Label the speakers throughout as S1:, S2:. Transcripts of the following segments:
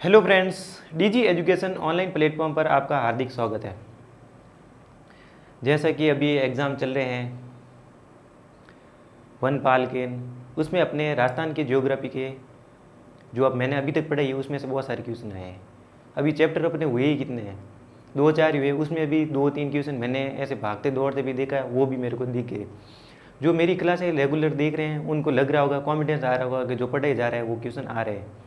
S1: Hello friends, DG education online platform पर आपका हार्दिक स्वागत है। जैसा कि अभी एग्ज़ाम चल रहे हैं वनपाल के, उसमें अपने राजस्थान के ज्योग्राफी के जो अब मैंने अभी तक पढ़ाई है उसमें से बहुत सारे क्वेश्चन आए हैं। अभी चैप्टर अपने हुए ही कितने हैं, 2-4 हुए, उसमें भी 2-3 क्वेश्चन मैंने ऐसे भागते दौड़ते भी देखा है, वो भी मेरे को दिख गए। जो मेरी क्लास है रेगुलर देख रहे हैं उनको लग रहा होगा, कॉन्फिडेंस आ रहा होगा कि जो पढ़ाई जा रहा है वो क्वेश्चन आ रहे हैं।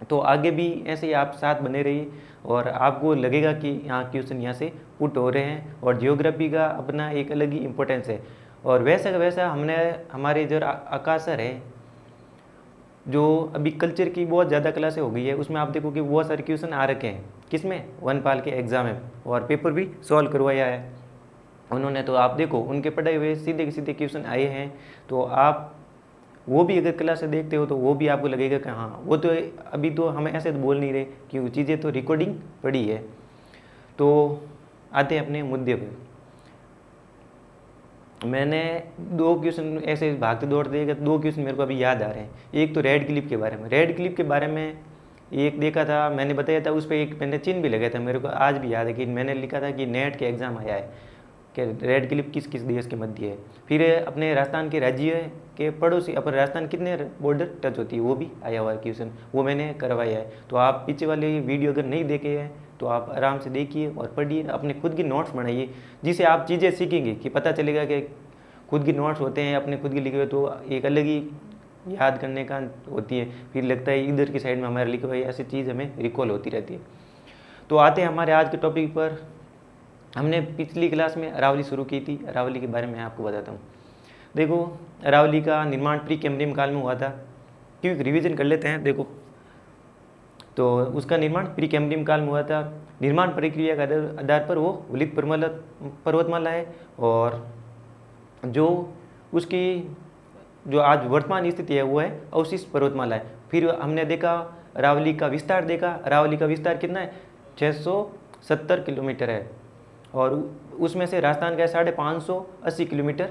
S1: तो आगे भी ऐसे ही आप साथ बने रहिए और आपको लगेगा कि यहाँ क्वेश्चन यहाँ से पुट हो रहे हैं। और जियोग्राफी का अपना एक अलग ही इम्पोर्टेंस है। और वैसा का वैसा हमने हमारे जो आकाश सर है, जो अभी कल्चर की बहुत ज़्यादा क्लासें हो गई है, उसमें आप देखो कि बहुत सारे क्वेश्चन आ रखे हैं। किसमें? वनपाल के एग्ज़ाम में, और पेपर भी सॉल्व करवाया है उन्होंने। तो आप देखो उनके पढ़ाए हुए सीधे के सीधे क्वेश्चन आए हैं। तो आप वो भी अगर क्लास से देखते हो तो वो भी आपको लगेगा कि हाँ, वो तो अभी तो हम ऐसे तो बोल नहीं रहे कि चीज़ें तो रिकॉर्डिंग पड़ी है। तो आते हैं अपने मुद्दे पे। मैंने 2 क्वेश्चन ऐसे भागते दौड़ते देखा, 2 क्वेश्चन मेरे को अभी याद आ रहे हैं। एक तो रेड क्लिप के बारे में, रेड क्लिप के बारे में एक देखा था, मैंने बताया था, उस पर एक मैंने चिन्ह भी लगाया था। मेरे को आज भी याद है कि मैंने लिखा था कि नेट के एग्ज़ाम आया है कि रेड क्लिप किस किस देश के मध्य है। फिर अपने राजस्थान के राज्य के पड़ोसी, अपने राजस्थान कितने बॉर्डर टच होती है, वो भी आया हुआ है क्वेश्चन, वो मैंने करवाया है। तो आप पीछे वाली वीडियो अगर नहीं देखे हैं तो आप आराम से देखिए और पढ़िए, अपने खुद की नोट्स बनाइए, जिससे आप चीज़ें सीखेंगे कि पता चलेगा कि खुद की नोट्स होते हैं अपने खुद के लिखे हुए, तो एक अलग ही याद करने का होती है। फिर लगता है इधर की साइड में हमारे लिखे हुए ऐसी चीज़ हमें रिकॉल होती रहती है। तो आते हैं हमारे आज के टॉपिक पर। हमने पिछली क्लास में अरावली शुरू की थी। अरावली के बारे में आपको बताता हूँ। देखो, अरावली का निर्माण प्री कैम्ब्रियम काल में हुआ था। क्योंकि रिवीजन कर लेते हैं। देखो, तो उसका निर्माण प्री कैम्ब्रियम काल में हुआ था। निर्माण प्रक्रिया के आधार पर वो उलित पर्वतमाला है, और जो उसकी जो आज वर्तमान स्थिति है वो है अवशिष्ट पर्वतमाला है। फिर हमने देखा अरावली का विस्तार देखा। अरावली का विस्तार कितना है? 670 किलोमीटर है, और उसमें से राजस्थान का 580 किलोमीटर,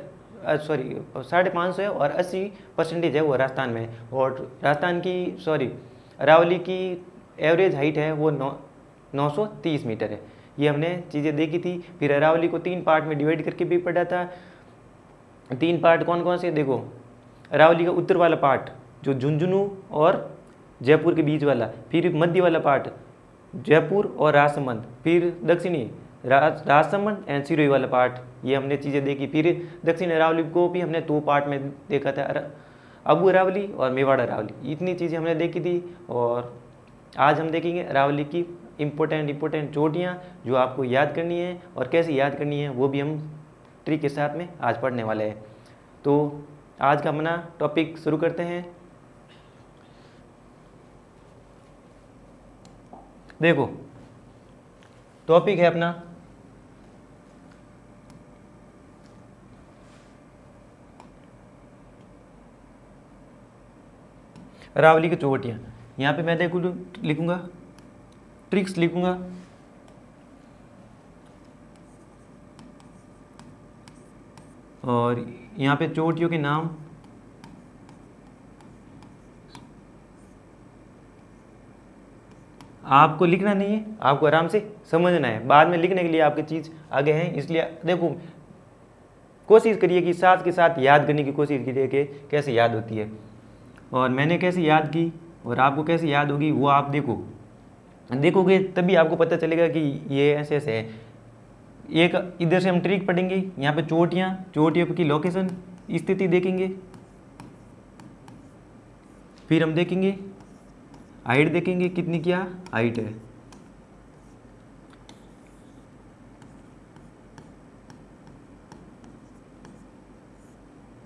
S1: सॉरी 550 है, और 80% है वो राजस्थान में। और राजस्थान की अरावली की एवरेज हाइट है वो 930 मीटर है। ये हमने चीज़ें देखी थी। फिर अरावली को 3 पार्ट में डिवाइड करके भी पढ़ा था। 3 पार्ट कौन कौन से? देखो, अरावली का उत्तर वाला पार्ट जो झुंझुनू और जयपुर के बीच वाला, फिर मध्य वाला पार्ट जयपुर और राजसमंद, फिर दक्षिणी राजसमंद एंड सिरोही वाला पार्ट, ये हमने चीज़ें देखी। फिर दक्षिण अरावली को भी हमने 2 पार्ट में देखा था, अबू अरावली और मेवाड़ अरावली। इतनी चीज़ें हमने देखी थी। और आज हम देखेंगे अरावली की इम्पोर्टेंट चोटियाँ जो आपको याद करनी है, और कैसे याद करनी है वो भी हम ट्रिक के साथ में आज पढ़ने वाले हैं। तो आज का अपना टॉपिक शुरू करते हैं। देखो, टॉपिक है अपना अरावली की चोटियाँ। यहाँ पे मैं देखो लिखूंगा, ट्रिक्स लिखूंगा, और यहाँ पे चोटियों के नाम, आपको लिखना नहीं है, आपको आराम से समझना है। बाद में लिखने के लिए आपकी चीज़ आगे है। इसलिए देखो, कोशिश करिए कि साथ के साथ याद करने की कोशिश कीजिए कि कैसे याद होती है, और मैंने कैसे याद की और आपको कैसे याद होगी वो आप देखोगे तभी आपको पता चलेगा कि ये ऐसे ऐसे है। एक इधर से हम ट्रिक पढ़ेंगे, यहाँ पे चोटियों की लोकेशन स्थिति देखेंगे। फिर हम देखेंगे हाइट, देखेंगे कितनी क्या हाइट है।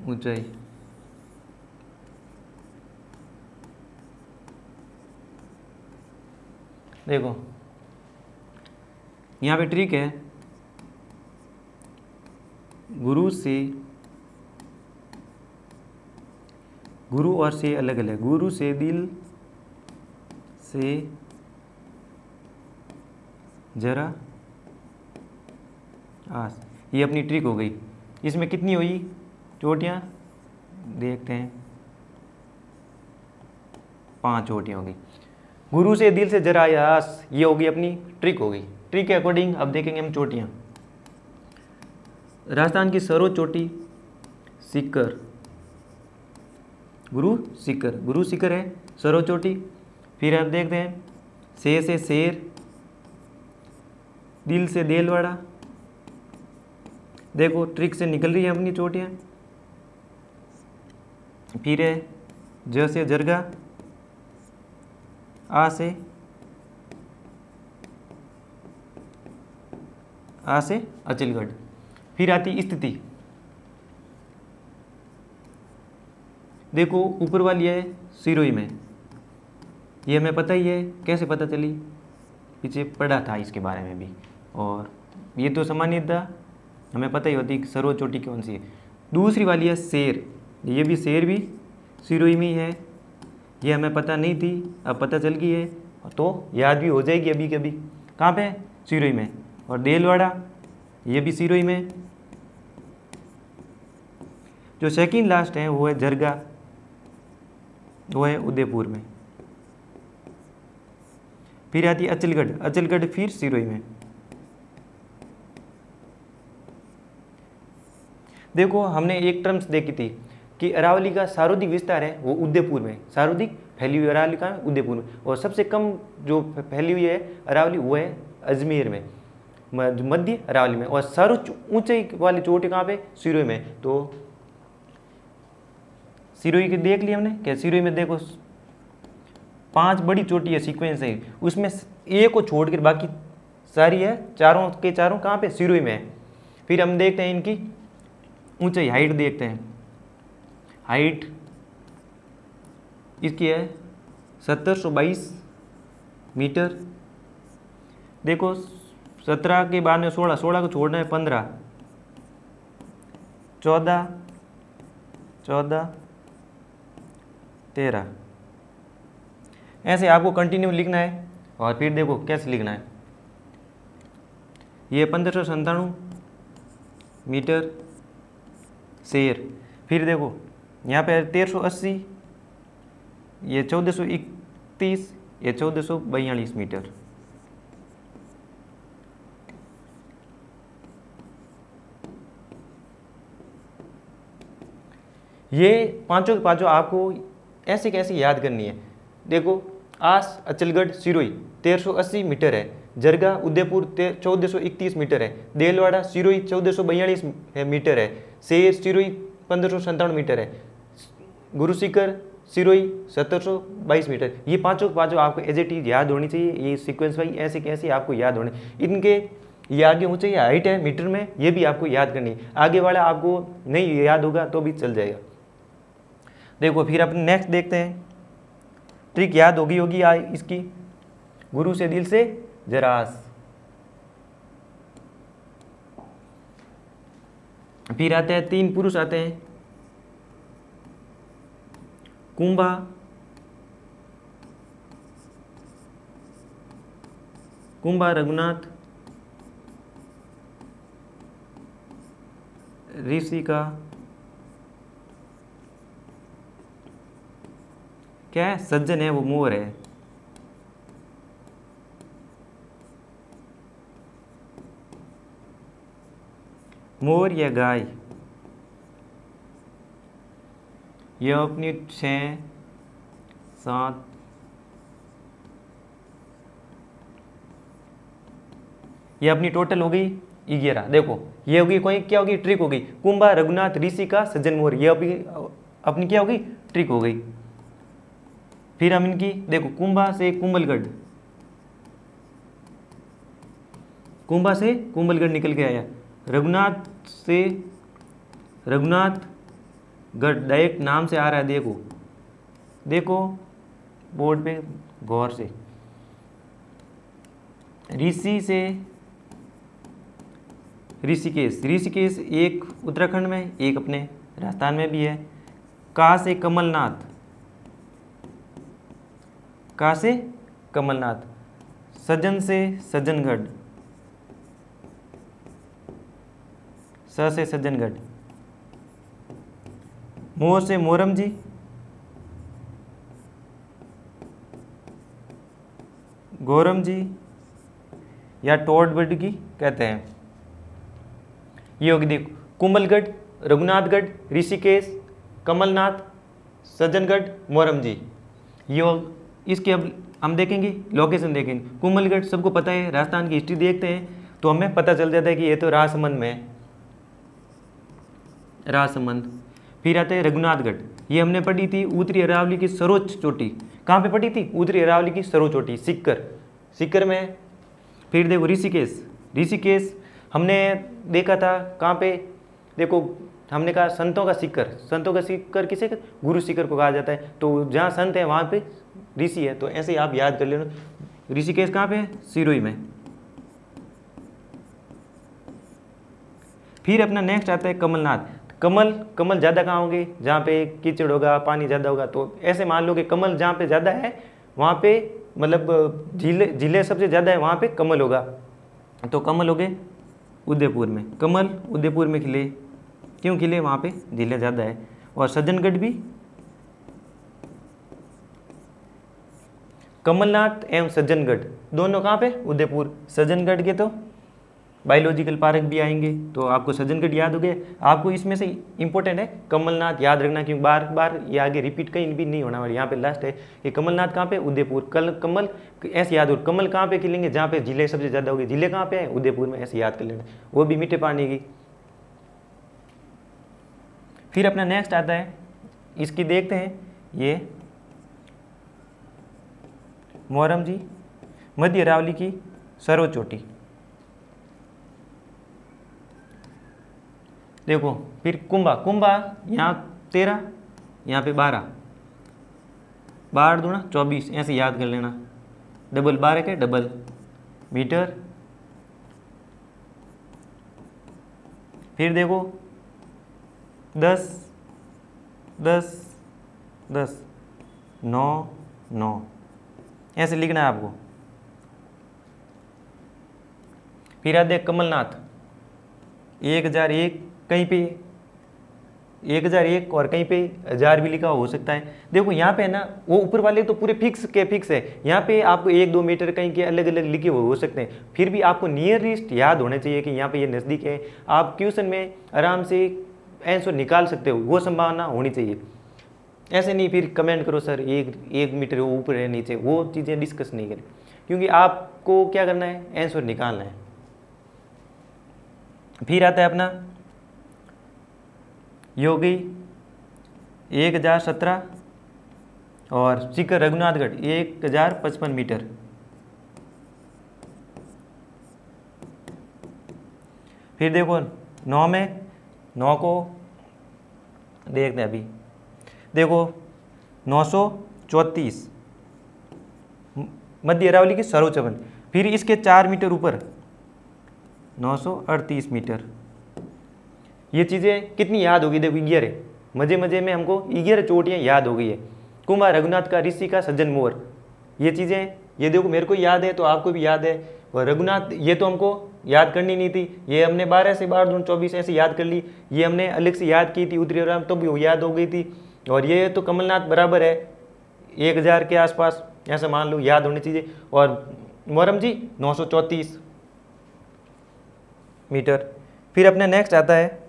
S1: ऊंचाई, देखो यहाँ पे ट्रिक है, गुरु और से अलग अलग, गुरु से दिल से जरा आस, ये अपनी ट्रिक हो गई। इसमें कितनी हुई चोटियाँ? देखते हैं, 5 चोटियाँ हो गई। गुरु से दिल से जरा आस, ये होगी अपनी ट्रिक होगी। ट्रिक के अकॉर्डिंग अब देखेंगे हम चोटियाँ। राजस्थान की सर्वोच्च चोटी सीकर, गुरु सीकर, गुरु सीकर है सर्वोच्च चोटी। फिर आप देखते हैं से शेर, दिल से देलवाड़ा, देखो ट्रिक से निकल रही है अपनी चोटियाँ। फिर है ज से जरगा, आ से अचलगढ़। फिर आती स्थिति, देखो ऊपर वाली है सिरोही में, ये हमें पता ही है, कैसे पता चली, पीछे पढ़ा था इसके बारे में भी, और ये तो सामान्य था, हमें पता ही होती कि सर्वोच्च चोटी कौन सी है। दूसरी वाली है शेर, ये भी शेर भी सिरोही में ही है, ये हमें पता नहीं थी, अब पता चल गई है तो याद भी हो जाएगी अभी कभी। कहाँ पे? सिरोही में। और देलवाड़ा, ये भी सिरोही में। जो सेकंड लास्ट है वो है जरगा, वो है उदयपुर में। फिर आती है अचलगढ़, अचलगढ़ फिर सिरोही में। देखो हमने एक टर्म्स देखी थी कि अरावली का सर्वाधिक विस्तार है वो उदयपुर में, सर्वाधिक फैली हुई अरावली का उदयपुर में, और सबसे कम जो फैली हुई है अरावली वो है अजमेर में, मध्य अरावली में। और सर्वोच्च ऊंचाई वाली चोटी कहाँ पे? सिरोही में। तो सिरोही की देख ली हमने, क्या सिरोही में देखो 5 बड़ी चोटी है, सीक्वेंस है, उसमें एक को छोड़कर बाकी सारी है, चारों के चारों कहाँ पे? सिरोही में है। फिर हम देखते हैं इनकी ऊंचाई, हाइट देखते हैं। हाइट इसकी है 1722 मीटर। देखो 17 के बाद में 16 को छोड़ना है 15, 14, 13, ऐसे आपको कंटिन्यू लिखना है। और फिर देखो कैसे लिखना है, ये 1597 मीटर शेर। फिर देखो यहाँ पे 1380, ये 1431, ये 1442 मीटर। ये पांचों के पांचों आपको ऐसे कैसे याद करनी है। देखो आस अचलगढ़ सिरोही 1380 मीटर है, जरगा उदयपुर 1431 मीटर है, देलवाड़ा सिरोही 1442 मीटर है, शेर सिरोही 1597 मीटर है, गुरुसीकर सिरोही 1722 मीटर। ये पांचों पांचों आपको एज इट इज याद होनी चाहिए। ये सीक्वेंस वाइज ऐसे कैसे आपको याद होने, इनके ये आगे ऊंचाई हाइट है मीटर में, ये भी आपको याद करनी है। आगे वाला आपको नहीं याद होगा तो भी चल जाएगा। देखो फिर अपन नेक्स्ट देखते हैं, ट्रिक याद होगी इसकी, गुरु से दिल से जरास। फिर आते हैं 3 पुरुष आते हैं, कुंभा, रघुनाथ, ऋषि का क्या है? सज्जन है, वो मोर है। मोर या गाय, यह अपनी 6, 7, ये अपनी टोटल हो गई 11। देखो ये होगी कोई क्या होगी? ट्रिक होगी। कुंभा, रघुनाथ, ऋषि का, सज्जन, मोर, ये अपनी क्या होगी? ट्रिक हो गई। फिर हम इनकी देखो, कुंभा से कुंभलगढ़, कुंभा से कुंभलगढ़ निकल के आया, रघुनाथ से रघुनाथगढ़ डायरेक्ट नाम से आ रहा है। देखो देखो बोर्ड पे गौर से। ऋषि से ऋषिकेश, ऋषिकेश एक उत्तराखंड में, एक अपने राजस्थान में भी है। का से कमलनाथ, का से कमलनाथ, सज्जन से सज्जनगढ़, स से सज्जनगढ़, मोर से मोरम जी, गौरम जी या टोडबड की कहते हैं। ये होगी देखो कुंभलगढ़, रघुनाथगढ़, ऋषिकेश, कमलनाथ, सज्जनगढ़, मोरम जी। ये इसके अब हम देखेंगे लोकेशन देखेंगे। कुंभलगढ़ सबको पता है, राजस्थान की हिस्ट्री देखते हैं तो हमें पता चल जाता है कि ये तो राजसमंद में है, राजसमंद। फिर आते हैं रघुनाथगढ़, ये हमने पढ़ी थी उत्तरी अरावली की सर्वोच्च चोटी। कहाँ पे पढ़ी थी? उत्तरी अरावली की सर्वोच्च चोटी सीकर, सीकर में है। फिर देखो ऋषिकेश, ऋषिकेश हमने देखा था कहाँ पे, देखो हमने कहा संतों का शिखर, संतों का शिखर किसे? गुरु शिखर को कहा जाता है। तो जहाँ संत है वहाँ पे ऋषि है, तो ऐसे ही आप याद कर लेना। ऋषिकेश कहाँ पे है? सिरोही में। फिर अपना नेक्स्ट आता है कमलनाथ। कमल, कमल ज़्यादा कहाँ होंगे? जहाँ पे कीचड़ होगा, पानी ज़्यादा होगा। तो ऐसे मान लो कि कमल जहाँ पे ज़्यादा है वहाँ पे मतलब झीलें सबसे ज़्यादा है, वहाँ पे कमल होगा। तो कमल हो गए उदयपुर में, कमल उदयपुर में खिले। क्यों खिले? वहाँ पे झीलें ज़्यादा है। और सज्जनगढ़ भी, कमलनाथ एवं सज्जनगढ़ दोनों कहाँ पे? उदयपुर। सज्जनगढ़ के तो बायोलॉजिकल पार्क भी आएंगे, तो आपको सज्जनगढ़ याद हो गया। आपको इसमें से इंपॉर्टेंट है कमलनाथ याद रखना, क्योंकि बार बार ये आगे रिपीट कहीं भी नहीं होना वाला। यहाँ पे लास्ट है ये कमलनाथ कहाँ पे? उदयपुर। कमल ऐसे याद हो, कमल कहाँ पे खिलेंगे? जहाँ पे जिले सबसे ज़्यादा होगी। जिले कहाँ पे है? उदयपुर में, ऐसे याद कर लेना, वो भी मीठे पानी की। फिर अपना नेक्स्ट आता है, इसकी देखते हैं, ये मोरम जी, मध्य अरावली की सर्वोच्च चोटी। देखो फिर कुंभा, कुंभा यहाँ 13, यहाँ पे 12, 12 दूना 24, ऐसे याद कर लेना। डबल 12 के डबल मीटर। फिर देखो 10, 10, 10, 9, 9, ऐसे लिखना है आपको। फिर आते हैं कमलनाथ, 1001, कहीं पे 1001 और कहीं पे 1000 भी लिखा हो सकता है। देखो यहाँ पे है ना, वो ऊपर वाले तो पूरे फिक्स के फिक्स है। यहाँ पे आपको 1-2 मीटर कहीं के अलग अलग लिखे हुए हो सकते हैं, फिर भी आपको नियरेस्ट याद होना चाहिए कि यहाँ पे ये नज़दीक है। आप क्वेश्चन में आराम से आंसर निकाल सकते हो, वो संभावना होनी चाहिए। ऐसे नहीं फिर कमेंट करो सर 1 मीटर ऊपर है नीचे, वो चीज़ें डिस्कस नहीं करें, क्योंकि आपको क्या करना है? आंसर निकालना है। फिर आता है अपना योगी 1017 और शिखर रघुनाथगढ़ 1055 मीटर। फिर देखो 9 में, 9 को देखते हैं अभी। देखो 934 मध्य अरावली की सर्वोच्च वन। फिर इसके 4 मीटर ऊपर 938 मीटर। ये चीज़ें कितनी याद होगी? देखो 11 है, मजे मजे में हमको 11 चोटियाँ याद हो गई है। कुंभा, रघुनाथ का, ऋषि का, सज्जन मोर, ये चीज़ें ये देखो मेरे को याद है तो आपको भी याद है। और रघुनाथ ये तो हमको याद करनी नहीं थी, ये हमने 12 से 12 दून 24 ऐसे याद कर ली। ये हमने अलग से याद की थी उत्तरी अरावली, तो भी वो याद हो गई थी। और ये तो कमलनाथ बराबर है 1000 के आसपास, ऐसा मान लो याद होनी चाहिए। और मोरम जी 934 मीटर। फिर अपने नेक्स्ट आता है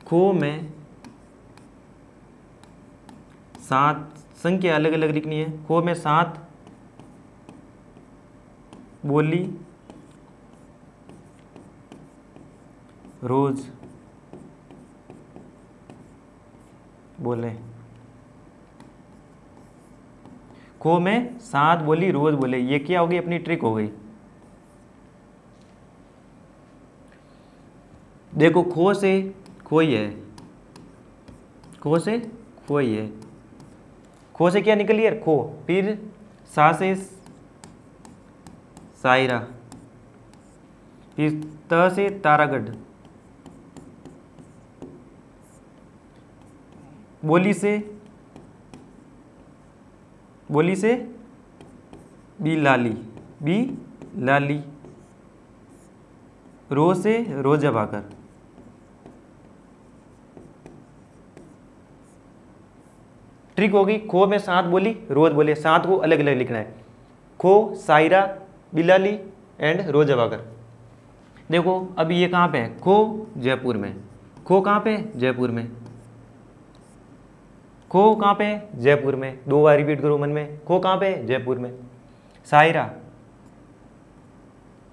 S1: खो में 7 संख्या अलग अलग लिखनी है। खो में 7 बोली रोज बोले। खो में 7 बोली रोज बोले, ये क्या हो गई? अपनी ट्रिक हो गई। देखो खो से खोई है, खो से खोई है, खो से क्या निकली है? खो। फिर सा से सायरा, फिर त से तारागढ़, बोली से बिलाली, बी लाली, रो से रोजा भाकर, ट्रिक होगी। खो में 7 बोली, रोज बोले, 7 को अलग अलग लिखना है। खो, सायरा, बिलाली एंड रोजा भाकर। देखो अभी ये कहाँ पे है, खो जयपुर में, खो कहाँ पे है, जयपुर में, खो कहाँ पे है, जयपुर में, 2 बार रिपीट करो मन में, खो कहाँ पे है, जयपुर में। सायरा,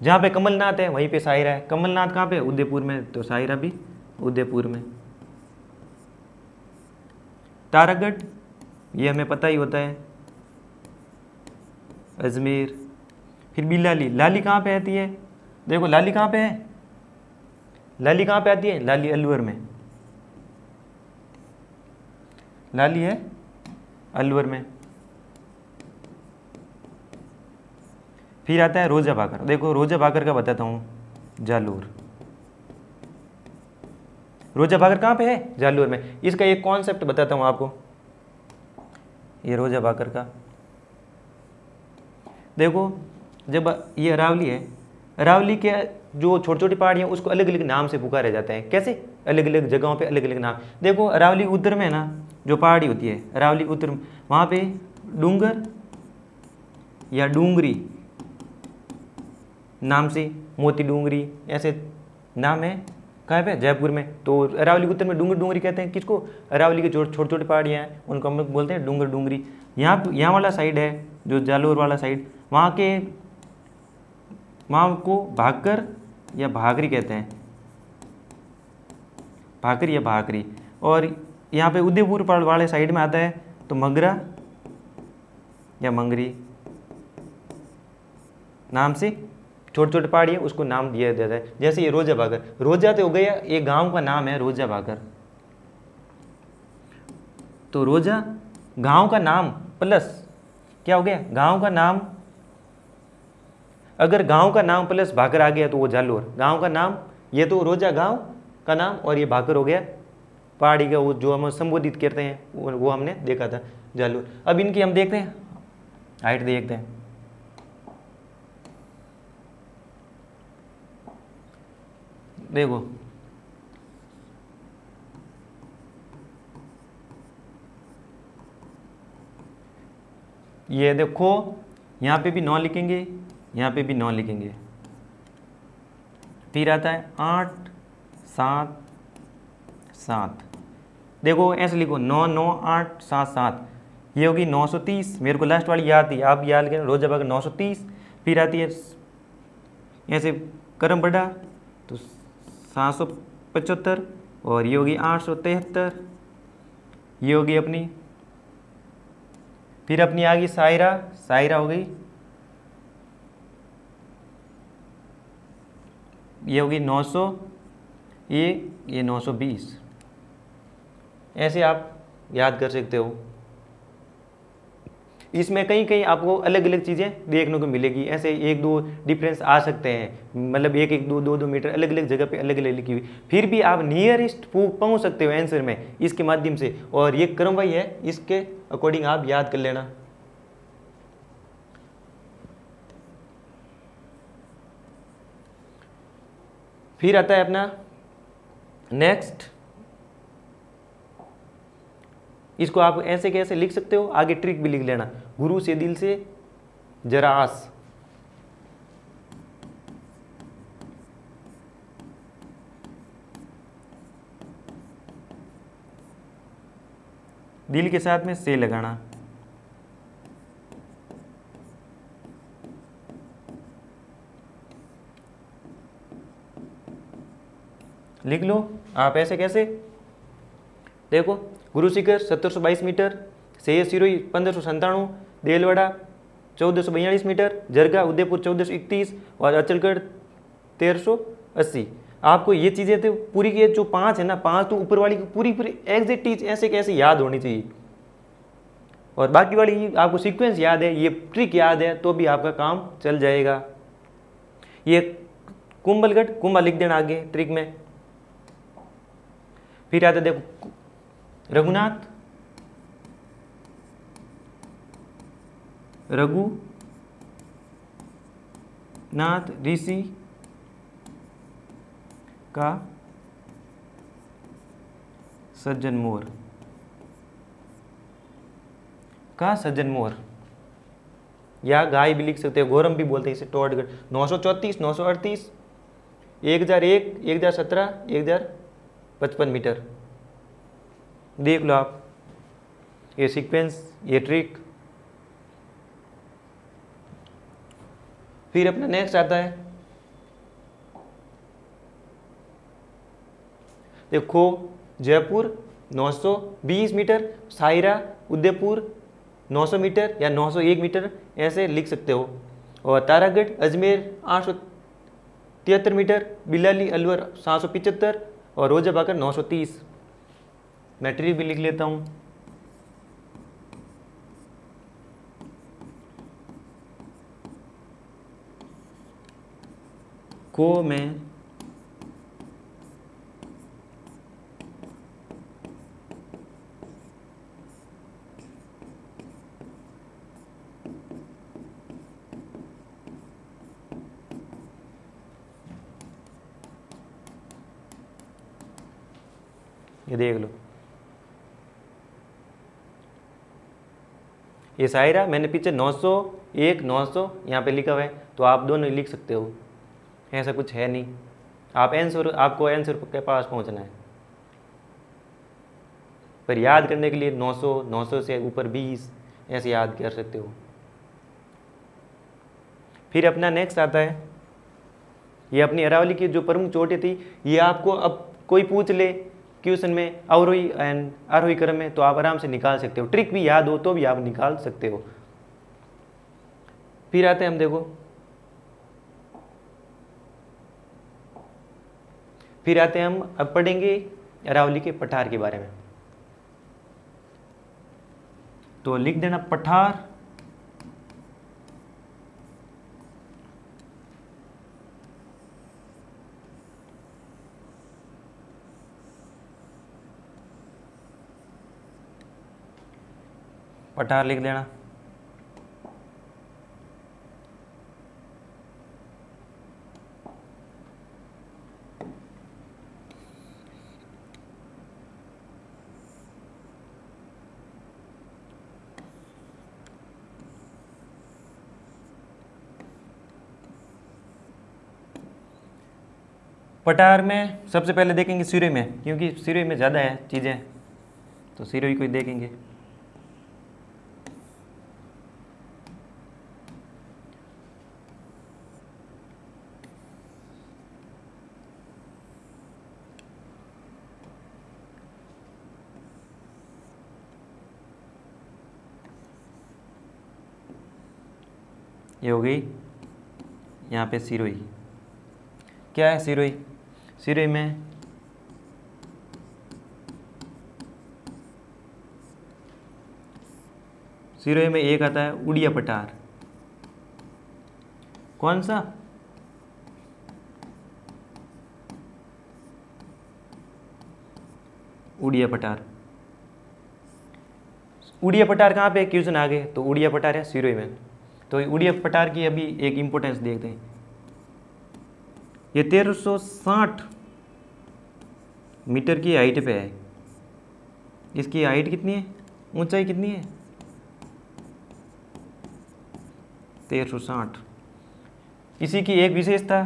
S1: जहाँ पे कमलनाथ है वहीं पे सायरा है, कमलनाथ कहाँ पे है, उदयपुर में, तो सायरा भी उदयपुर में। तारागढ़, ये हमें पता ही होता है, अजमेर। फिर बिलाली, लाली कहाँ पे आती है, देखो लाली कहाँ पे है, लाली कहाँ पे आती है, लाली अलवर में, लाली है अलवर में। फिर आता है रोजा भाकर, देखो रोजा भाकर का बताता हूँ, जालोर, रोजा भाकर कहाँ पे है, जालोर में। इसका एक कॉन्सेप्ट बताता हूँ आपको, ये रोजा भाकर का, देखो जब ये अरावली है, अरावली के जो छोटी छोटी पहाड़ियाँ उसको अलग अलग नाम से पुकारे जाते हैं। कैसे, अलग अलग जगहों पे अलग अलग नाम। देखो अरावली उत्तर में ना जो पहाड़ी होती है, अरावली उत्तर, वहाँ पे डूंगर या डूंगरी नाम से, मोती डूंगरी ऐसे नाम है, कहाँ पे, जयपुर में। तो अरावली उत्तर में डूंगर डूंगरी कहते हैं किसको, अरावली की जो छोटी छोटी पहाड़ियाँ हैं उनको हम लोग बोलते हैं डूंगर डूंगरी। यहाँ वाला साइड है जो जालोर वाला साइड, वहाँ को भाकर या भाकरी कहते हैं, भाकरी या भाकरी। और यहाँ पे उदयपुर वाले साइड में आता है तो मगरा या मंगरी नाम से छोटे छोटे पहाड़ी है उसको नाम दिया जाता है। जैसे ये रोजा भाकर, रोजा तो हो गया, एक गांव का नाम है रोजा भाकर। तो रोजा गांव का नाम प्लस क्या हो गया, गांव का नाम। अगर गांव का नाम प्लस भाकर आ गया तो वो जालोर, गांव का नाम, ये तो रोजा गांव का नाम और ये भाकर हो गया पहाड़ी का, वो जो हम संबोधित करते हैं वो हमने देखा था जालोर। अब इनकी हम देखते हैं हाइट, देखते हैं। देखो ये देखो यहाँ पे भी 9 लिखेंगे, यहाँ पे भी 9 लिखेंगे। फिर आता है 8 7 7, देखो ऐसे लिखो 9 9 8 7 7, ये होगी 930। मेरे को लास्ट वाली याद थी, आप याद करें, रोजा भाकर 930। फिर आती है ऐसे करम बढ़ा तो 775, और ये होगी 873, ये होगी अपनी। फिर अपनी आ गई सायरा, सायरा हो गई, ये होगी 901, ये 920। ऐसे आप याद कर सकते हो। इसमें कहीं कहीं आपको अलग अलग चीज़ें देखने को मिलेगी, ऐसे 1-2 डिफरेंस आ सकते हैं, मतलब 1-1 2-2 मीटर अलग अलग जगह पे अलग अलग लिखी हुई। फिर भी आप नियरेस्ट पहुंच सकते हो आंसर में इसके माध्यम से, और ये क्रमवाही है, इसके अकॉर्डिंग आप याद कर लेना। फिर आता है अपना नेक्स्ट, इसको आप ऐसे कैसे लिख सकते हो, आगे ट्रिक भी लिख लेना, गुरु से दिल से जरा आस। दिल के साथ में से लगाना। लिख लो आप ऐसे कैसे, देखो गुरु शिखर 1722 मीटर, से सिरोही 1597, देलवाड़ा 1442 मीटर, जरगा उदयपुर 1431 और अचलगढ़ 1380। आपको ये चीज़ें तो पूरी की जो 5 है ना, 5 तो ऊपर वाली की पूरी पूरी एग्जैक्ट चीज ऐसे कैसे याद होनी चाहिए, और बाकी वाली आपको सीक्वेंस याद है, ये ट्रिक याद है तो भी आपका काम चल जाएगा। ये कुंभलगढ़, कुंभा लिख देना आगे ट्रिक में। फिर आता देखो रघुनाथ, रघु नाथ ऋषि का सज्जन मोर, का सज्जन मोर, या गाय भी लिख सकते हो, गोरम भी बोलते हैं इसे, टोडगढ़। 934, 938, 1001, 1017, 1055 मीटर। देख लो आप ये सीक्वेंस, ये ट्रिक। फिर अपना नेक्स्ट आता है, देखो जयपुर 920 मीटर, सायरा उदयपुर 900 मीटर या 901 मीटर ऐसे लिख सकते हो। और तारागढ़ अजमेर 873 मीटर, बिलाली अलवर 775 और रोजा बाकर 930। मैं ट्रिक भी लिख लेता हूँ। को में ये देख लो, ये सायरा मैंने पीछे 901, 900 यहाँ पे लिखा हुआ है, तो आप दोनों लिख सकते हो, ऐसा कुछ है नहीं। आप आंसर, आपको आंसर के पास पहुँचना है। पर याद करने के लिए 900, 900 से ऊपर 20 ऐसे याद कर सकते हो। फिर अपना नेक्स्ट आता है, ये अपनी अरावली की जो प्रमुख चोटें थी, ये आपको अब कोई पूछ ले क्वेश्चन में अवरोही एंड आरोही क्रम में, तो आप आराम से निकाल सकते हो। ट्रिक भी याद हो तो भी आप निकाल सकते हो। फिर आते हैं हम, देखो फिर आते हैं हम, अब पढ़ेंगे अरावली के पठार के बारे में। तो लिख देना पठार, पठार लिख देना। पठार में सबसे पहले देखेंगे सिरोही में, क्योंकि सिरोही में ज़्यादा है चीज़ें, तो सिरोही को ही देखेंगे। ये हो गई यहाँ पे सिरोही। क्या है सिरोही? सिरोही में सिरोही में एक आता है उड़िया पठार। कौन सा? उड़िया पठार। उड़िया पठार कहाँ पे क्वेश्चन आ गए, तो उड़िया पठार है सिरोही में। तो उड़िया पठार की अभी एक इंपॉर्टेंस देखते हैं। ये 1360 मीटर की हाइट पे है। इसकी हाइट कितनी है, ऊंचाई कितनी है? 1360। इसी की एक विशेषता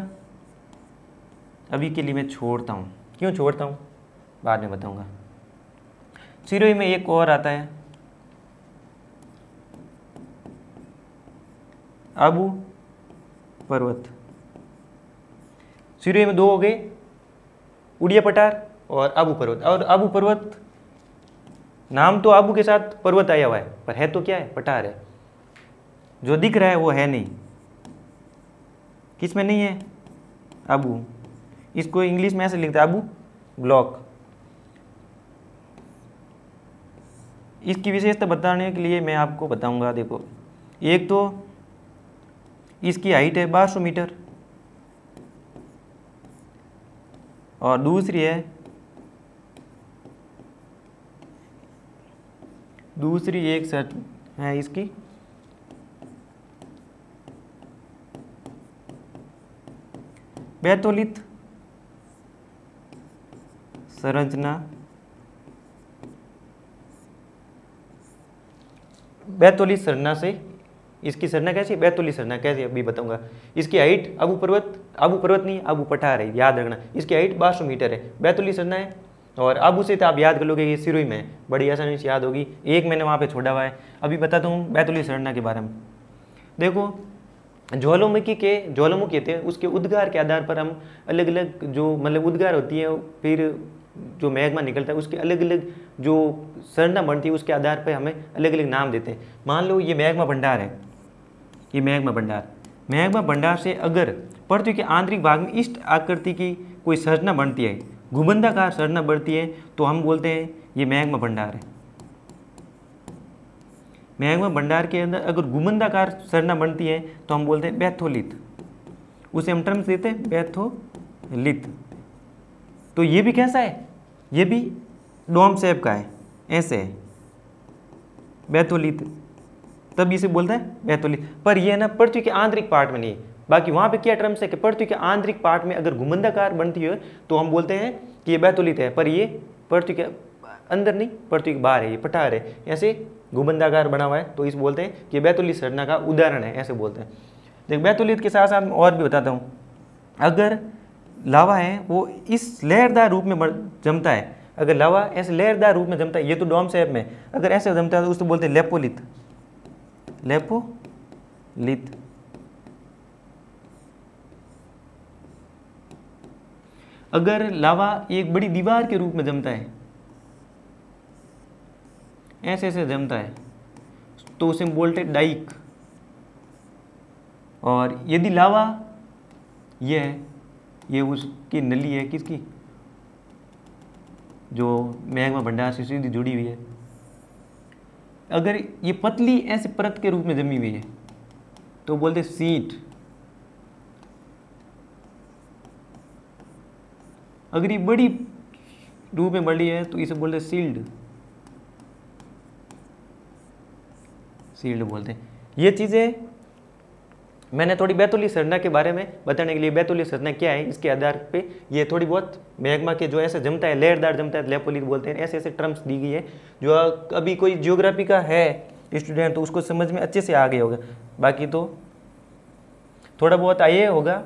S1: अभी के लिए मैं छोड़ता हूँ। क्यों छोड़ता हूँ बाद में बताऊँगा। सिरोही में एक और आता है आबू पर्वत। सिरोही में दो हो गए, उड़िया पठार और आबू पर्वत। और आबू पर्वत नाम तो आबू के साथ पर्वत आया हुआ है, पर है तो क्या है, पठार है। जो दिख रहा है वो है नहीं। किस में नहीं है? आबू। इसको इंग्लिश में ऐसे लिखते हैं, आबू ब्लॉक। इसकी विशेषता बताने के लिए मैं आपको बताऊंगा। देखो, एक तो इसकी हाइट है 1200 मीटर और दूसरी एक सेट है इसकी बैतोलित संरचना, बैतोलित संरचना से इसकी संरचना कैसी है, बैतोलित संरचना कैसी है अभी बताऊंगा। इसकी हाइट आबू पर्वत नहीं, आबू पठार है, याद रखना। इसकी हाइट 1200 मीटर है, बैतोलित संरचना है। और आबू से तो आप याद कर लोगे, ये सिरोही में है, बड़ी आसानी से याद होगी, एक मैंने वहाँ पे छोड़ा हुआ है। अभी बताता हूँ बैतोलित संरचना के बारे में। देखो ज्वालामुखी थे, उसके उद्गार के आधार पर हम अलग अलग जो मतलब उद्गार होती है, फिर जो मैग्मा निकलता है उसके अलग अलग जो संरचना बनती है उसके आधार पर हमें अलग अलग नाम देते हैं। मान लो ये मैग्मा भंडार है, ये मैग्मा भंडार से अगर पृथ्वी के आंतरिक भाग में इस आकृति की कोई संरचना बनती है, घुमंदाकार संरचना बढ़ती है, तो हम बोलते हैं ये मैग्मा भंडार है। मैग्मा भंडार के अंदर अगर घुमंदाकार संरचना बनती है तो हम बोलते हैं बैथोलित, उसे हम टर्म्स देते हैं बैथोलित। तो ये भी कैसा है, ये भी डोम शेप का है, ऐसे है बैथोलित, तब इसे बोलता है बैथोलित। पर ये ना पृथ्वी के आंतरिक पार्ट में नहीं है। बाकी वहाँ पे क्या टर्म्स है कि पृथ्वी के आंतरिक पार्ट में अगर घुमंदाकार बनती है तो हम बोलते हैं कि ये बैथोलित है, पर ये पृथ्वी के अंदर नहीं, पृथ्वी के बाहर है, ये पठार है, ऐसे घुमंदाकार बना हुआ है, तो इस बोलते हैं कि बैथोलित संरचना का उदाहरण है, ऐसे बोलते हैं। देख बैथोलित के साथ साथ और भी बताता हूँ। अगर लावा है वो इस लहरदार रूप में जमता है, अगर लावा ऐसे लहरदार रूप में जमता है, ये तो डोम शेप में, अगर ऐसे जमता है तो उसको बोलते हैं लेपोलित, लेपोलित। अगर लावा एक बड़ी दीवार के रूप में जमता है, ऐसे ऐसे जमता है, तो उसे हम बोलते हैं डाइक। और यदि लावा ये उसकी नली है, किसकी, जो मैग्मा भंडार से सीधी जुड़ी हुई है, अगर ये पतली ऐसे परत के रूप में जमी हुई है तो बोलते हैं सीट। अगर ये बड़ी रूप में बढ़ी है तो इसे बोलते हैं सील्ड, सील्ड बोलते हैं। ये चीज़ें मैंने थोड़ी बैतोलित संरचना के बारे में बताने के लिए, बैतोलित संरचना क्या है इसके आधार पे ये थोड़ी बहुत मैग्मा के जो ऐसे जमता है, लहरदार जमता है, लेपोलित बोलते हैं, ऐसे ऐसे टर्म्स दी गई है। जो अभी कोई जियोग्राफी का है स्टूडेंट तो उसको समझ में अच्छे से आ गया होगा, बाकी तो थोड़ा बहुत आए होगा,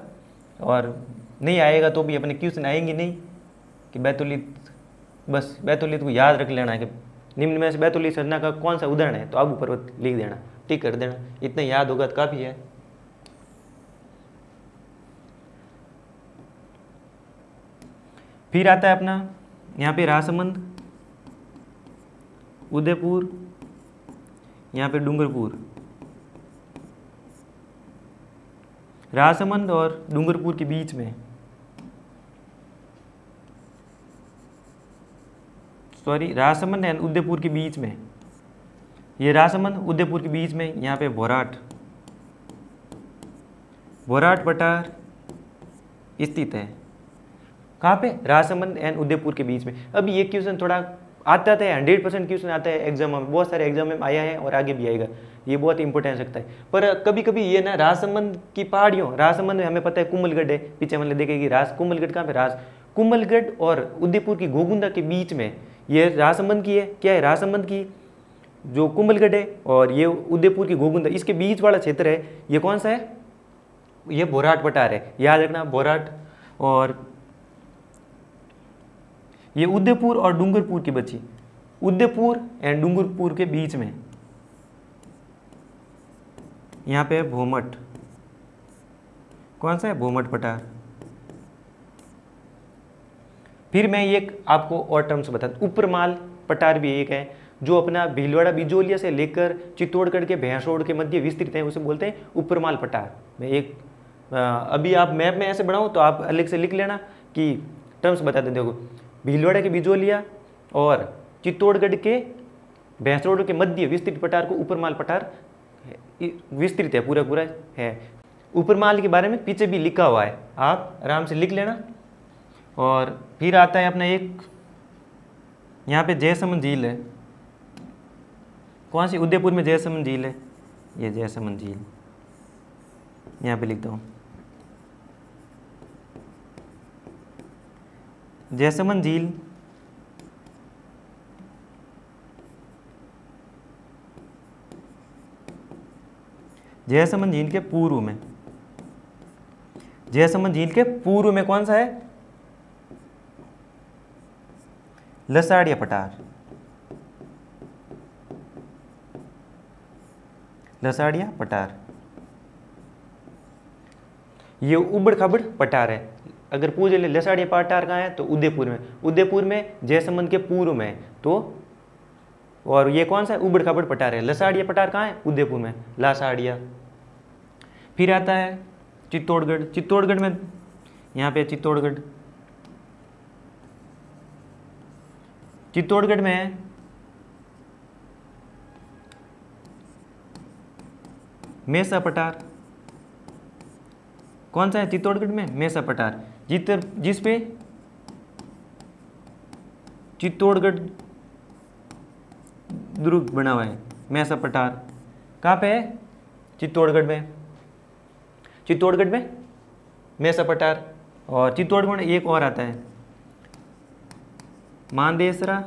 S1: और नहीं आएगा तो भी अपने क्वेश्चन आएंगे नहीं कि बैतोलित, बस बैतोलित को याद रख लेना है कि निम्न में से बैतोलित संरचना का कौन सा उदाहरण है, तो आबू पर्वत लिख देना, टिक कर देना, इतना याद होगा तो काफ़ी है। फिर आता है अपना यहाँ पे राजसमंद, उदयपुर, यहाँ पे डूंगरपुर। राजसमंद और डूंगरपुर के बीच में, सॉरी राजसमंद एंड उदयपुर के बीच में, ये राजसमंद उदयपुर के बीच में यहाँ पे भोराट पठार स्थित है। कहाँ पे, राजसमंद एंड उदयपुर के बीच में। अब ये क्वेश्चन थोड़ा आता है, 100% क्वेश्चन आता है एग्जाम में, बहुत सारे एग्जाम में आया है और आगे भी आएगा, ये बहुत इंपॉर्टेंट रखता है। पर कभी कभी ये ना राजसमंद की पहाड़ियों, राजसमंद में हमें पता है कुंभलगढ़ है, पीछे मतलब देखेगी कुंभलगढ़ कहाँ पे, कुंभलगढ़ और उदयपुर की घोगुंदा के बीच में ये राजसमंद की है। क्या है, राजसमंद की जो कुंभलगढ़ है और ये उदयपुर की घोगुंदा, इसके बीच वाला क्षेत्र है, ये कौन सा है, ये भोराट पठार है, याद रखना भोराट। और ये उदयपुर और डूंगरपुर की बची, उदयपुर एंड डूंगरपुर के बीच में यहाँ पे है भोमट, कौन सा है, भोमट पठार। फिर मैं एक आपको और टर्म्स बता दूं, उपरमाल पठार भी एक है, जो अपना भीलवाड़ा बिजोलिया से लेकर चित्तौड़गढ़ के भैंसोड़ के मध्य विस्तृत है, उसे बोलते हैं उपरमाल पठार। मैं एक अभी आप मैप में ऐसे बनाऊं तो आप अलग से लिख लेना कि टर्म्स बता दें। देखो, भीलवाड़ा के बिजोलिया और चित्तौड़गढ़ के भैंसोड़ के मध्य विस्तृत पठार को उपरमाल पठार विस्तृत है, पूरा पूरा है। उपरमाल के बारे में पीछे भी लिखा हुआ है, आप आराम से लिख लेना। और फिर आता है अपना एक यहाँ पे जयसमंद झील है, कौन सी, उदयपुर में जयसमंद झील है, ये जयसमंद झील यहाँ पे लिखता हूँ। जैसमंद झील जयसमंद झील के पूर्व में, जयसमंद झील के पूर्व में कौन सा है? लसाड़िया पठार, लसाड़िया पठार। ये उबड़ खाबड़ पठार है। अगर पूछ ले लसाड़िया पठार कहाँ है तो उदयपुर में, उदयपुर में जयसमंद के पूर्व में है। तो और ये कौन सा है? उबड़ खाबड़ पठार है। लसाड़िया पठार कहाँ है? उदयपुर में, लासाड़िया। फिर आता है चित्तौड़गढ़, चित्तौड़गढ़ में यहाँ पे चित्तौड़गढ़, चित्तौड़गढ़ में है मेसा पठार। कौन सा है चित्तौड़गढ़ में? मेसा पठार, जिस पे चित्तौड़गढ़ दुर्ग बना हुआ है, मेसा पठार। कहाँ पे है? चित्तौड़गढ़ में, चित्तौड़गढ़ में मेसा पठार। और चित्तौड़गढ़ में एक और आता है मानदेसरा,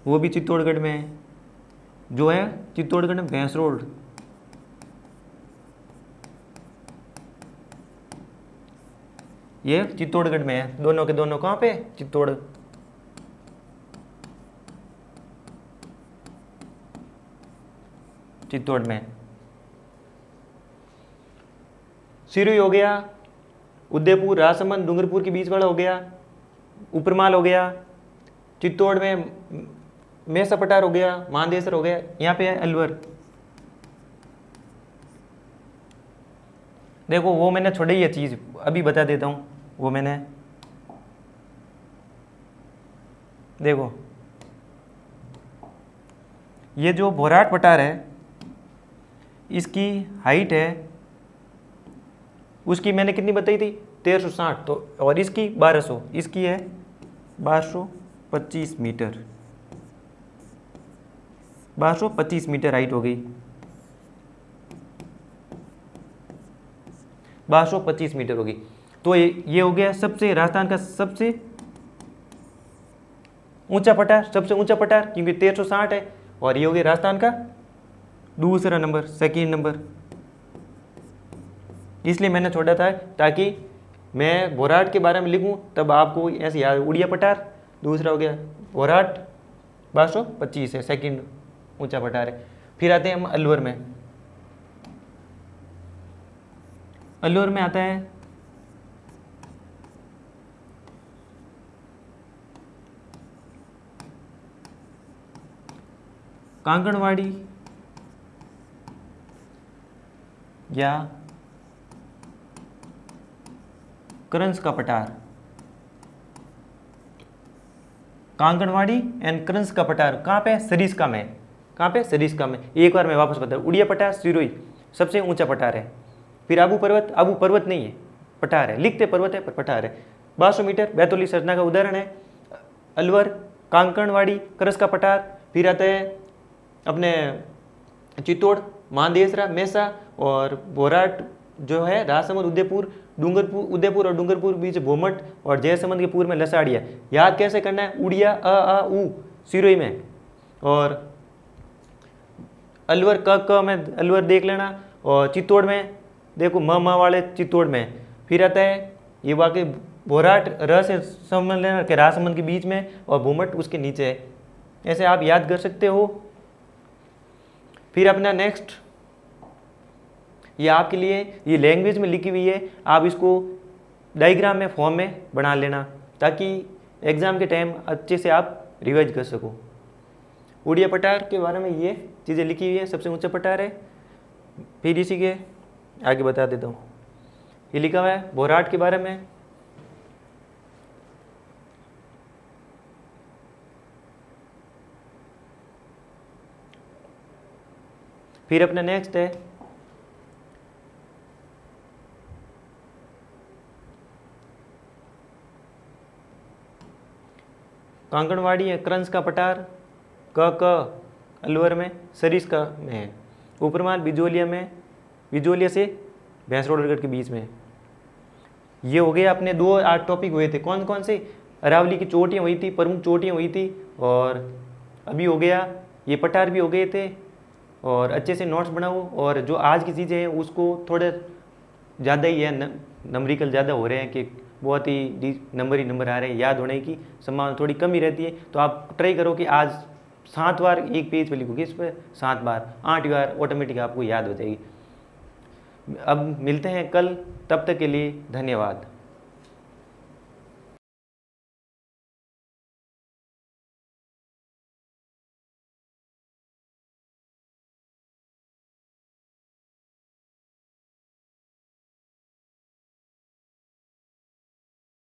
S1: वो भी चित्तौड़गढ़ में है, जो है चित्तौड़गढ़ में भैंसरोड। ये चित्तौड़गढ़ में है। दोनों के दोनों कहाँ पे? चित्तौड़, चित्तौड़ में। सिरोही हो गया, उदयपुर, राजसमंद, डूंगरपुर के बीच वाला हो गया, उपरमाल हो गया, चित्तौड़ में मेसा पठार हो गया, मानदेसर हो गया। यहाँ पे है अलवर। देखो वो मैंने छोड़ी ये चीज़ अभी बता देता हूँ। वो मैंने देखो ये जो भोराट पठार है इसकी हाइट है, उसकी मैंने कितनी बताई थी? 1360। तो और इसकी 1200, इसकी है 1225 मीटर, 1225 मीटर हाइट हो गई, 1225 मीटर होगी। तो ये हो गया सबसे, राजस्थान का सबसे ऊंचा पठार, सबसे ऊंचा पठार, क्योंकि 1360 है। और ये हो गया राजस्थान का दूसरा नंबर, सेकंड नंबर। इसलिए मैंने छोड़ा था ताकि मैं भोराट के बारे में लिखूं तब आपको ऐसे याद। उड़िया पठार दूसरा हो गया, भोराट 1225 है, सेकंड ऊंचा पठार है। फिर आते हैं हम अलवर में। अलवर में आता है कांकड़वाड़ी या करंस का पठार। कांकड़वाड़ी एंड करंस का पठार कहाँ पे? सरिस्का में। कहाँ पे? सरिस्का में। एक बार मैं वापस बता, उड़िया पठार सिरोही सबसे ऊंचा पठार है। फिर आबू पर्वत, आबू पर्वत नहीं है, पठार है, लिखते पर्वत है पर पठार है। 1200 मीटर बैतूली सरना का उदाहरण है। अलवर, कांकड़वाड़ी, करंस का पठार। फिर आता है अपने चित्तौड़, मानदेसरा, मेसा और भोराट जो है राजसमंद, उदयपुर, डूंगरपुर, उदयपुर और डूंगरपुर बीच भोमट और जयसमंद के पूर्व में लसाड़िया। याद कैसे करना है? उड़िया अ उ सिरोही में, और अलवर क में अलवर देख लेना, और चित्तौड़ में देखो म वाले चित्तौड़ में। फिर आता है ये वाकई भोराट र से समझ लेना कि राजसमंद के बीच में और भोमट उसके नीचे है। ऐसे आप याद कर सकते हो। फिर अपना नेक्स्ट, ये आपके लिए ये लैंग्वेज में लिखी हुई है, आप इसको डायग्राम में फॉर्म में बना लेना ताकि एग्ज़ाम के टाइम अच्छे से आप रिवाइज कर सको। उड़िया पठार के बारे में ये चीज़ें लिखी हुई है, सबसे ऊंचा पठार है। फिर इसी के आगे बता देता हूँ, ये लिखा हुआ है भोराट के बारे में। फिर अपना नेक्स्ट है कांकड़वाड़ी है, करंस का पठार क अलवर में, सरिस्का में है, उपरमाल बिजोलिया में, बिजोलिया से भैंसरोडगढ़ के बीच में। ये हो गया, अपने 2 8 टॉपिक हुए थे, कौन कौन से? अरावली की चोटियाँ हुई थी, प्रमुख चोटियाँ हुई थी, और अभी हो गया ये पठार भी हो गए थे। और अच्छे से नोट्स बनाओ, और जो आज की चीज़ें हैं उसको थोड़े ज़्यादा ही है, नंबरिकल ज़्यादा हो रहे हैं कि बहुत ही नंबर ही नंबर आ रहे हैं, याद होने की संभावना थोड़ी कम ही रहती है। तो आप ट्राई करो कि आज 7 बार एक पेज पर लिखोगे, इस पर 7 बार 8 बार ऑटोमेटिक आपको याद हो जाएगी। अब मिलते हैं कल, तब तक के लिए धन्यवाद।